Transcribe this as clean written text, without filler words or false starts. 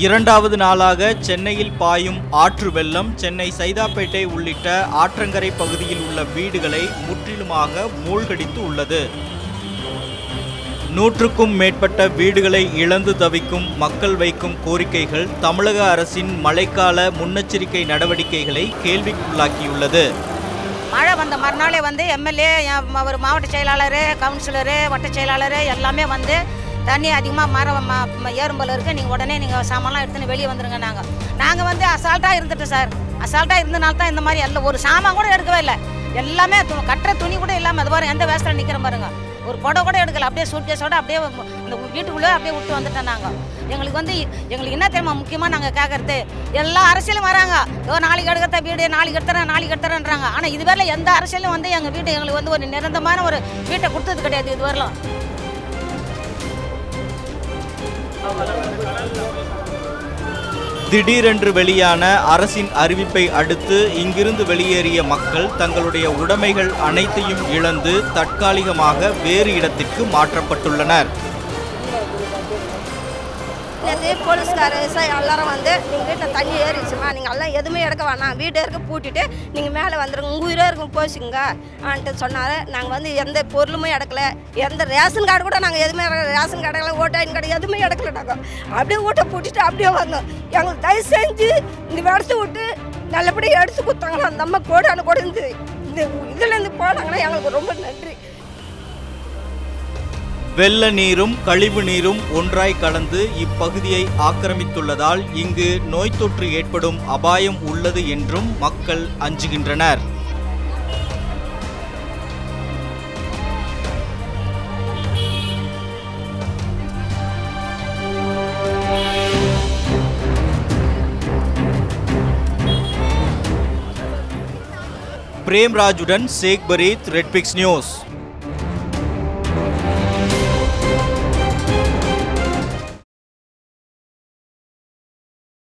இரண்டாவது நாளாக சென்னையில் பாயும் ஆற்று வெள்ளம் சென்னை சைதாப்பேட்டை உள்ளிட்ட ஆற்றங்கரை பகுதியில் உள்ள வீடுகளை முற்றிலுமாக மூழ்கடித்து உள்ளது. 100க்கும் மேற்பட்ட வீடுகளை இழந்து தவிக்கும் மக்கள் வைக்கும் கோரிக்கைகள் தமிழக அரசின் மழைக்கால முன்னெச்சரிக்கை நடவடிக்கைகளை கேள்விக்குள்ளாக்கியுள்ளது. மழை வந்த மறுநாளே எம்எல்ஏ, ஒரு மாவட்ட செயலாளர், கவுன்சிலரு, வட்ட செயலாளர் எல்லாமே தண்ணி அதிகமாக ஏறும்போல இருக்குது, நீங்கள் உடனே நீங்கள் சாமான்லாம் எடுத்துன்னு வெளியே வந்துடுங்க. நாங்கள் அசால்ட்டாக இருந்துட்டோம் சார். அசால்ட்டாக இருந்தனால தான் இந்த மாதிரி எல்லாம் ஒரு சாமான் கூட எடுக்கவே இல்லை. எல்லாமே கட்டுற துணி கூட இல்லாமல் அது பாருங்க எந்த வேஸ்ட்டில் நிற்கிற பாருங்க. ஒரு புடவை கூட எடுக்கல, அப்படியே சூட்கேஸோட அப்படியே இந்த வீட்டுக்குள்ளே அப்படியே விட்டு வந்துட்டோம். நாங்கள் எங்களுக்கு என்ன தெரியுமா முக்கியமாக நாங்கள் கேட்கறது, எல்லா அரசியலும் வராங்க, நாளைக்கு எடுக்கிறத வீடு, நாளைக்கு எடுத்துறேன்றாங்க. ஆனால் இதுவரையில் எந்த அரசியலும் எங்கள் வீடு எங்களுக்கு ஒரு நிரந்தரமான ஒரு வீட்டை கொடுத்தது கிடையாது இதுவரையிலும். திடீரென்று வெளியான அரசின் அறிவிப்பை அடுத்து இங்கிருந்து வெளியேறிய மக்கள் தங்களுடைய உடைமைகள் அனைத்தையும் இழந்து தற்காலிகமாக வேறு இடத்திற்கு மாற்றப்பட்டுள்ளனர். போலீஸ்கார எல்லாரும் நீங்கள் வீட்டில் தண்ணி ஏறிச்சுமா, நீங்கள் எல்லாம் எதுவுமே எடுக்க வேணாம், வீட்டை இருக்க பூட்டிட்டு நீங்கள் மேலே வந்துடுங்க, உங்கள் உயிரே இருக்கும் போச்சுங்க ஆன்ட்டு சொன்னார். நாங்கள் எந்த பொருளுமே எடுக்கலை, எந்த ரேஷன் கார்டு கூட நாங்கள் எதுவுமே ரேஷன் கார்டு எடுக்கல, ஓட்டாயின் கார்டு எதுவுமே எடுக்கல. நாங்கள் அப்படியே வீட்டை பூட்டிட்டு அப்படியே வந்தோம். எங்களுக்கு தயவு செஞ்சு இந்த இடத்த விட்டு நல்லபடியாக எடுத்து கொடுத்தாங்கன்னா அந்த அம்மா கோடான கொடுந்து இந்த இதுலேருந்து போனாங்கன்னா எங்களுக்கு ரொம்ப நன்றி. வெள்ள நீரும் கழிவு நீரும் ஒன்றாய் கலந்து இப்பகுதியை ஆக்கிரமித்துள்ளதால் இங்கு நோய் தொற்று ஏற்படும் அபாயம் உள்ளது என்றும் மக்கள் அஞ்சுகின்றனர். பிரேம்ராஜுடன் சேக் பரீத், ரெட் பிக்ஸ் நியூஸ்.